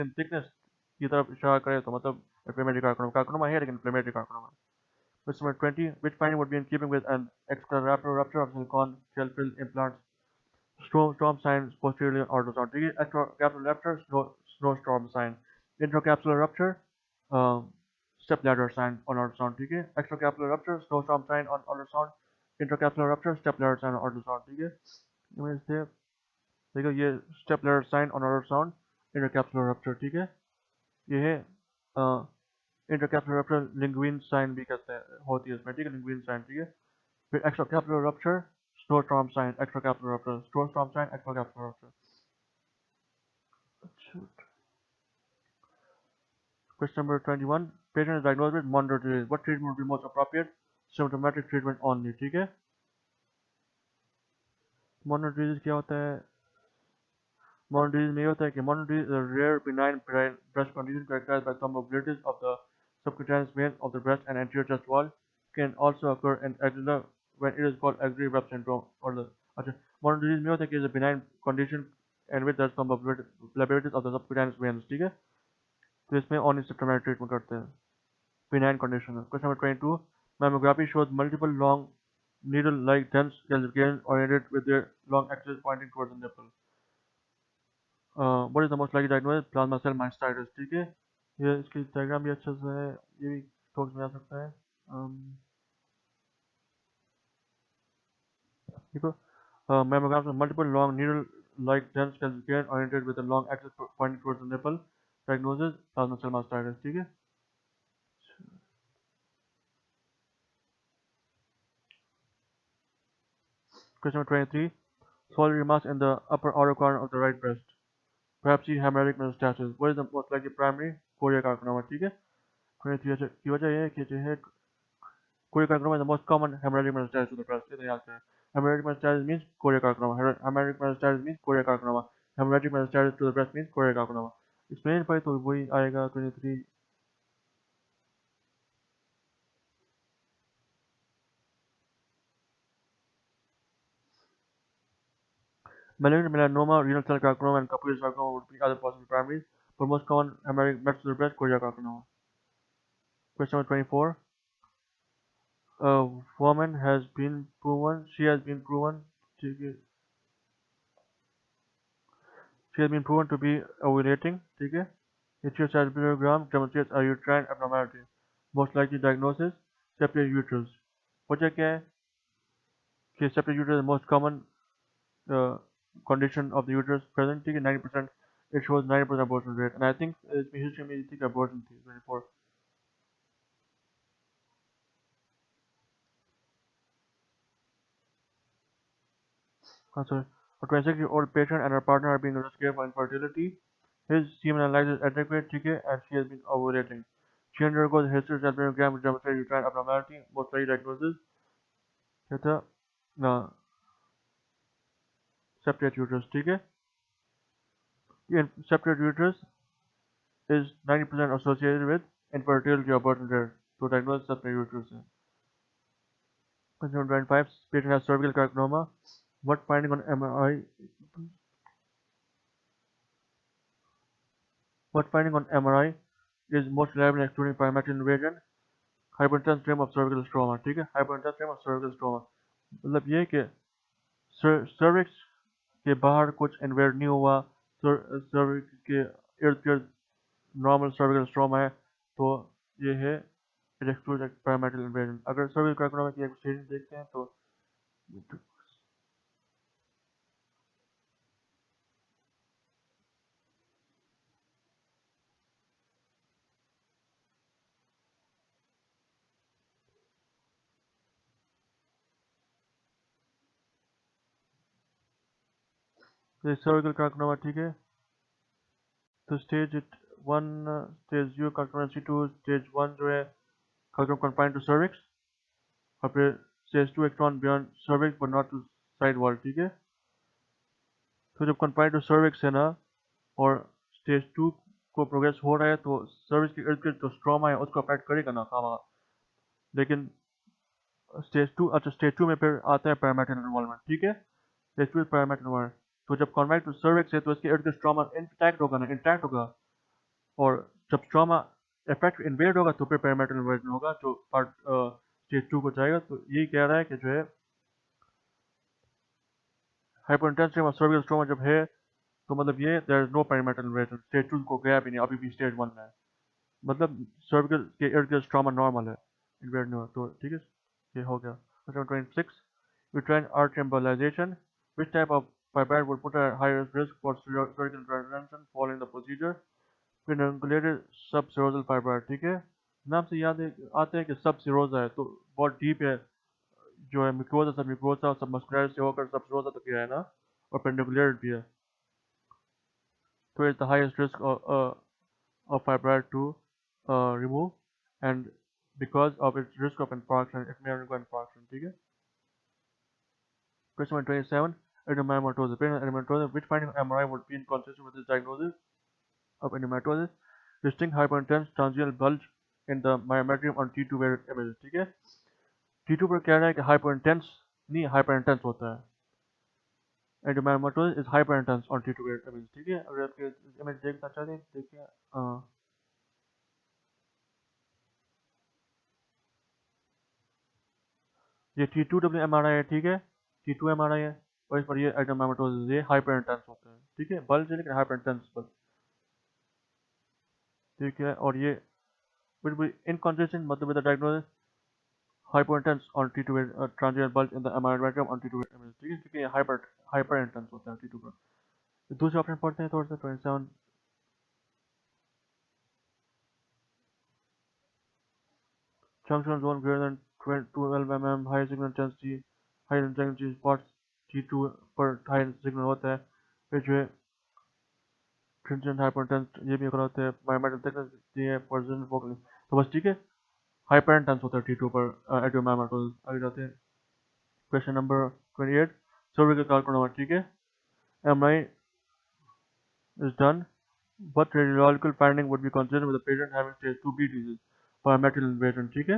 Thickness की तरफ इशारा करे तो मतलब इन्फ्लेमेटरी कार्सिनोमा है, लेकिन inflammatory carcinoma. Question number 20. Which finding would be in keeping with an extracellular rupture of silicon shell-filled implants? Storm sign posteriorly on ultrasound. ठीक है, extracapsular rupture, snowstorm sign. Intracapsular rupture, stepladder sign on ultrasound. ठीक है, extracapsular rupture, snowstorm sign on ultrasound. Intracapsular rupture, stepladder sign on ultrasound. ठीक है, इनमें से देखो ये stepladder sign on ultrasound, intracapsular rupture. ठीक है, ये है इंटरकैप्सुलर रप्चर लिंग्विन साइन भी कहते हैं, होती है इसमें। ठीक है, लिंग्विन साइन। ठीक है, फिर extracapsular rupture, snowstorm sign, extracapsular rupture, snowstorm sign, extracapsular rupture. Question number 21. Patient is diagnosed with Mondor disease. What treatment would be most appropriate? Symptomatic treatment only. ठीक है, Mondor disease क्या होता है? Mondor disease में ये होता है कि Mondor disease is a rare benign breast condition characterized by some mobilities of the subcutaneous veins of the breast and anterior chest wall. Can also occur in axilla when it is called axillary rub syndrome or the Mondor disease में होता है कि is a benign condition and with there's some mobilities of the subcutaneous veins. ठीक है, तो इसमें only symptomatic treatment करते हैं, benign condition. Question number 22. Mammography shows multiple long needle-like dense calcifications oriented with their long axis pointing towards the nipple. What is the most likely diagnosis? Plasma cell mastitis. ठीक है, ये इसकी diagram भी अच्छे से है, ये भी टॉक्स में आ सकता है। देखो, mammograms with multiple long needle-like dense calcification oriented with a long axis pointing towards the nipple. Diagnosis: plasma cell mastitis. ठीक है, question number 23. Solitary mass in the upper outer corner of the right breast. Perhaps see hemorrhagic metastasis. What is the most likely primary? Chorea carcinoma. ठीक है, 23 की वजह यह है कि जो है chorea carcinoma is the most common hemorrhagic metastasis to the breast. ये तो याद करें, hemorrhagic metastasis means chorea carcinoma. Hemorrhagic metastasis means chorea carcinoma. Hemorrhagic metastasis to the breast means chorea carcinoma. Explain पर तो वही आएगा 23. Malignant melanoma, renal cell carcinoma, and Kaposi sarcoma would be other possible primaries, but most common hemorrhagic metastasis to the breast, chorea carcinoma. Question number 24. A woman has been proven, she has been proven to be ovulating. ठीक है, heterosalpingogram demonstrates a uterine abnormality. Most likely diagnosis: septic uterus. वजह क्या है कि septic uterus is the most common condition of the uterus present. ठीक है, 90%, it shows 90% abortion rate, and I think इसमें history में थी abortion थी 24. Sorry. A 26-year-old patient and her partner are being rescued for infertility. His semen analysis is adequate, ठीक है, and she has been ovulating. She undergoes hysterosalpingogram which demonstrates uterine abnormality. Most likely diagnosis: septic uterus. ठीक है, septic uterus is 90% associated with infertility or abortion rate. So diagnose septic uterus. Question 25. Patient has cervical carcinoma. What finding on MRI? What finding on MRI is most reliable excluding parametric invasion? Hyperintense stream of cervical stroma. ठीक है, hyperintense stream of cervical stroma मतलब ये कि cervix के बाहर कुछ invade नहीं हुआ, cervix के इर्द गिर्द नॉर्मल cervical stroma है, तो ये है it excludes parametric invasion. अगर cervical carcinoma की एक स्टेज देखते हैं तो ये cervical carcinoma. ठीक है, तो stage 1, stage 0 carcinoma C2, stage 1 जो है carcinoma confined to cervix, और फिर stage 2 extend beyond cervix but not to side wall. ठीक है, तो जब confined to cervix है ना और स्टेज 2 को प्रोग्रेस हो रहा है तो cervix के इर्द गिर्द जो स्ट्रोमा है उसको अफेक्ट करेगा ना खामा, लेकिन स्टेज 2 में फिर आता है पैरामेट्रिक इन्वॉल्वमेंट. ठीक है, स्टेज 2 पैरामेट्रिक इन्वॉल्वमेंट, तो जब कॉन्फाइंड टू सर्विक्स है तो इसके इर्द गिर्द स्ट्रोमा इंटैक्ट होगा ना, इंटैक्ट होगा, और जब स्ट्रोमा इफेक्ट इन्वेड होगा तो फिर पेरिमेट्रल इन्वर्जन होगा जो पार्ट स्टेज 2 को जाएगा। तो यही कह रहा है कि जो है हाइपरटेंसिव और सर्विकल स्ट्रोमा जब है तो मतलब ये there is no perimetral inversion, stage 2 को गया भी नहीं, अभी भी स्टेज 1 में है, मतलब सर्विकल के इर्द गिर्द स्ट्रोमा नॉर्मल है, इन्वेड नहीं हुआ। तो ठीक है, ये हो गया। Question 26, uterine arch embolization, which type of fibroid would put at higher risk for surgical intervention following the procedure? Pedunculated subserosal fibroid, ठीक है, नाम से याद आते हैं कि सबसिरोजा है तो बहुत डीप है, जो है म्यूकोसा सब म्यूकोसा सब मस्कुलर से होकर सबसिरोजा तक गया है ना, और पेडिकुलेटेड भी है, तो it's the highest risk of fibroid to remove, and because of its risk of infarction, it may undergo infarction, ठीक है। Question 27, adenomyomatosis. Adenomyomatosis, which finding of MRI would be inconsistent with this diagnosis of adenomyomatosis? Distinct hyperintense transient bulge in the myometrium on T2 where image, ठीक है। T2 पर कह रहा है कि hyperintense नहीं hyperintense होता है, adenomyomatosis is hyperintense on T2 where image, ठीक है। अगर आपके इमेज देखना चाहते हैं देखिए, ये T2W-MRI है, ठीक है, T2 MRI है, और इस पर ये adenomyomatosis, ये hyperintense होता है, ठीक है, bulge है लेकिन hyperintense bulge, ठीक है। और ये will be inconsistent मतलब with the diagnosis hyperintense on T2 transient bulge in the myometrium on T2 image, ठीक है, क्योंकि ये hyperintense होता है T2 पर। दूसरे ऑप्शन पढ़ते हैं थोड़ा सा। 27, junction zone greater than 12 mm, high signal intensity, high intensity spots T2 पर high signal होता है, फिर जो है transient hyperintense ये भी होता है, myometrium thickness ये है, position focal, तो बस ठीक है, hyperintense होता है T2 पर adenomyomatosis। आगे जाते हैं। क्वेश्चन नंबर 28, सर्विकल कार्सिनोमा, ठीक है, MRI is done, what radiological finding would be considered with a patient having stage 2B disease parametrial invasion, ठीक है।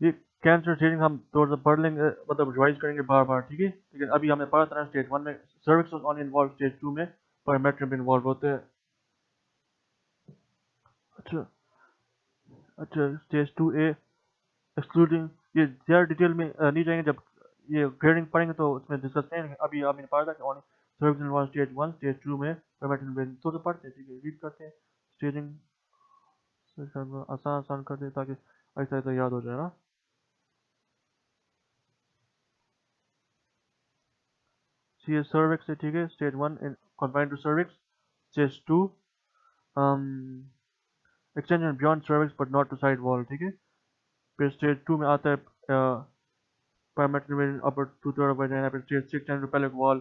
ये कैंसर स्टेजिंग हम थोड़ा सा पढ़ लेंगे, मतलब रिवाइज करेंगे बार बार, ठीक है, लेकिन अभी हमने पढ़ा था स्टेज 1 में सर्विक्स ऑन इन्वॉल्व, स्टेज 2 में parametrium इन्वॉल्व होते हैं। अच्छा अच्छा, स्टेज 2A एक्सक्लूडिंग, ये ज़्यादा डिटेल में नहीं जाएंगे, जब ये ग्रेडिंग पढ़ेंगे तो उसमें डिस्कस करेंगे। अभी आपने पढ़ा था कि on cervix involve stage 1, stage 2 में parametrial invasion, तो पढ़ते हैं, ठीक है, रीड करते हैं, स्टेजिंग आसान आसान करते हैं ताकि ऐसा ऐसा याद हो जाए ना। सी सर्विक्स है, ठीक है, stage 1 in confined to cervix, stage 2 extension beyond cervix but not to side wall, ठीक है। फिर स्टेज 2 में आता है parametric invasion upper two-third of vagina, फिर stage 6 extend to pelvic wall,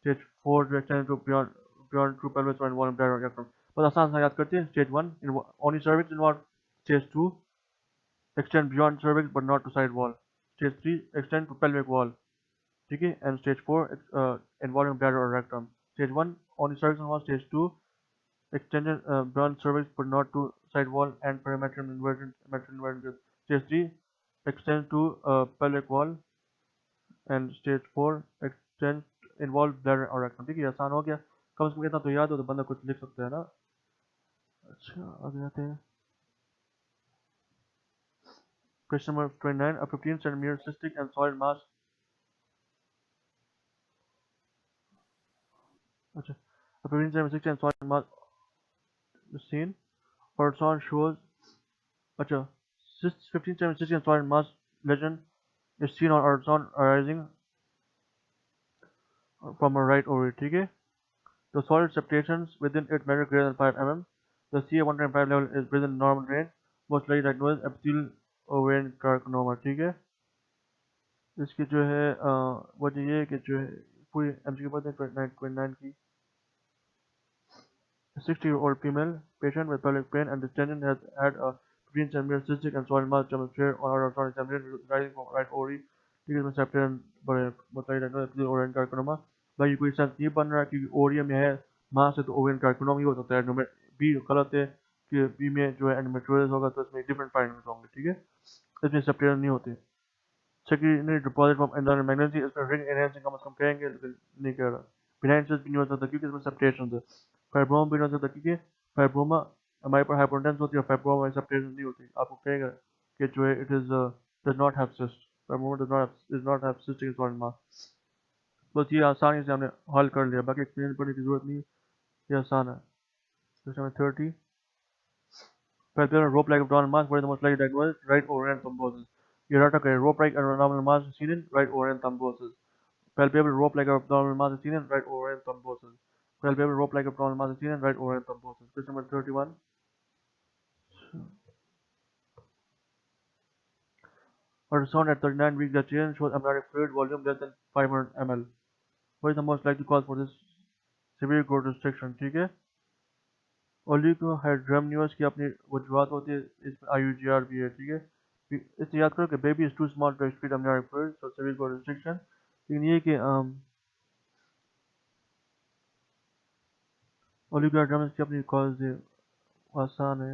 stage 4 to extend to beyond true pelvis and wall and bladder rectum। बस आसान आसान याद करते हैं। Stage 1 only cervix involved, stage 2 extend beyond cervix but not to side wall, stage 3 extend to pelvic wall, ठीक है, and stage 4 involving bladder or rectum। Stage 1 only cervix involved, stage 2 extended beyond cervix but not to side wall and perimetrium inversion, stage 3 extend to pelvic wall, and stage 4 extend involve bladder or rectum, ठीक है, आसान हो गया, कम से कम इतना तो याद हो तो बंदा कुछ लिख सकता है ना। अच्छा आगे जाते हैं। Question number 29, a 15 centimeter cystic and solid mass, अच्छा, a 15 centimeter cystic and solid mass seen, ultrasound shows, अच्छा, 15 centimeter cystic and solid mass lesion is seen on ultrasound arising from a right ovary, ठीक है, the solid septations within it measure greater than 5 mm, the CA1.5 level is within normal range, most likely diagnosed epithelial ovarian carcinoma, ठीक है। इसकी जो है वजह ये है कि जो है पूरी MCQ पढ़ते हैं 29 की। 60-year-old female patient with pelvic pain and distension has had a 15 centimeter cystic and solid mass demonstrated on her ultrasound examination rising from right ovary, ठीक है, इसमें septum बड़े मतलब diagnosed epithelial ovarian carcinoma। भाई कोई सेंस नहीं बन रहा क्योंकि ओरियम में है मास है तो ओवेरियन कार्सिनोमा ही हो सकता है। नंबर बी गलत है कि बी में जो है एंडोमेट्रियोसिस होगा तो इसमें डिफरेंट फाइंडिंग्स होंगे, ठीक है, इसमें सेप्टेशन नहीं होते। सेकेंडरी डिपॉजिट फ्रॉम एंडोनल मैग्नेसी, इसमें रिंग एनहेंसिंग कम से कम कहेंगे लेकिन नहीं कह रहा। बिनाइन सिस्ट भी नहीं हो सकता क्योंकि इसमें सेप्टेशन है। फाइब्रोमा भी नहीं हो सकता क्योंकि फाइब्रोमा हमारे पर हाइपोटेंस होती है, फाइब्रोमा हमारी सबटेंस नहीं होती। आपको कहेगा कि जो है it is does not have cyst, fibroma does not have cystic solid मास। बस ये आसानी से हमने हल कर लिया, बाकी एक्सप्लेन पढ़ने की जरूरत नहीं, ये आसान है। Question number 30, palpable rope like abdominal mass, what is the most likely diagnosis? Right ovarian thrombosis. ये नाटक है, rope like abdominal mass is seen in right ovarian thrombosis. Palpable rope like abdominal mass is seen in right ovarian thrombosis. Palpable rope like abdominal mass is seen in right ovarian thrombosis. Question number 31. Ultrasound at 39 weeks, the children shows amniotic fluid volume less than 500 ml. What is the most likely cause for this severe growth restriction? ठीक है, ओलिगोहाइड्रमनियोस की अपनी वजूहत होती है, इसमें IUGR भी है। ठीक है, इससे याद करो कि baby is too small to excrete amniotic fluid, so severe growth restriction। लेकिन ये कि ओलिगोहाइड्रमनियोस की अपनी कॉज आसान है।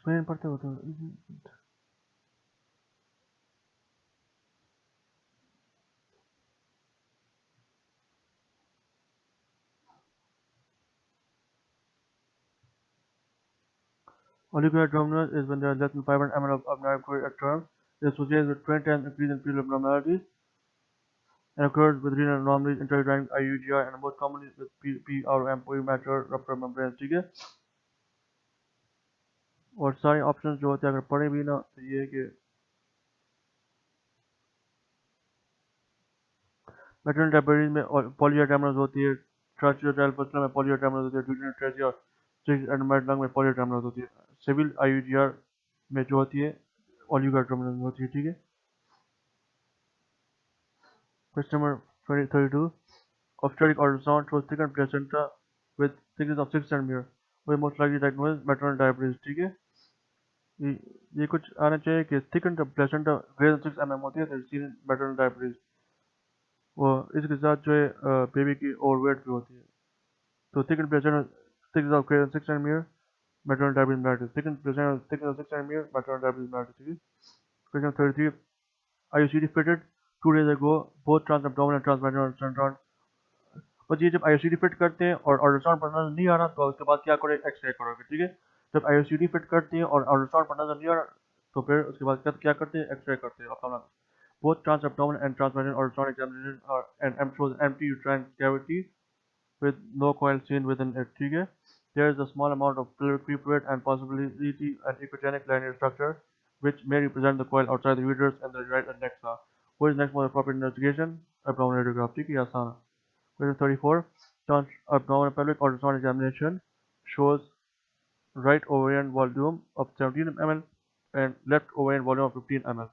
एक्सप्लेन पढ़ते होते हैं। Oligohydramnios is when there is less than 500 ml of amniotic fluid at term. It is associated with 20 times increase in fetal abnormalities and occurs with renal anomalies, intrauterine IUGR, and most commonly with PRM, premature rupture membranes। ठीक है, और सारे options जो होते हैं अगर पढ़े भी ना तो ये है कि मैटरनल डायबिटीज में पॉलीहाइड्रामनोस होती है, ट्रांसयूटाइल फस्टुला में पॉलीहाइड्रामनोस होती है, ड्यूटेनल ट्रेसिया और सिक्स एडमाइड लंग में पॉलीहाइड्रामनोस होती है। सिविल IUGR में जो होती है ओलिगोहाइड्रामनोस होती है। ठीक है, question number 32, obstetric ultrasound shows thickened placenta with thickness of 6 cm, with most likely diagnosis maternal diabetes। ठीक है, ये कुछ आना चाहिए कि thickened placenta greater than 6 mm होती है तो maternal diabetes, वो इसके साथ जो है बेबी की ओवरवेट भी होती है। तो thickened placenta thickness of greater than 6 cm maternal diabetes mellitus, thickened placenta thickness of 6 cm maternal diabetes mellitus। ठीक है, question 33, IUCD fitted 2 days ago both transabdominal and transvaginal ultrasound। बस ये जब IUCD फिट करते हैं और अल्ट्रासाउंड पर नजर नहीं आ रहा तो उसके बाद क्या करें, एक्सरे करोगे। ठीक है, जब IUCD फिट करते हैं और अल्ट्रासाउंड पर नजर नहीं आ रहा तो फिर उसके बाद क्या करते हैं, एक्सरे करते हैं अपना। Both transabdominal and transvaginal ultrasound examination are and shows empty uterine cavity with no coil seen within it। ठीक है, there is a small amount of pelvic fluid and possibility an echogenic linear structure which may represent the coil outside the uterus and the right anexa। What is next most appropriate investigation? Abdominal radiograph। ठीक है, आसान है। Question 34, abdominal pelvic ultrasound examination shows right ovarian volume of 17 ml and left ovarian volume of 15 ml।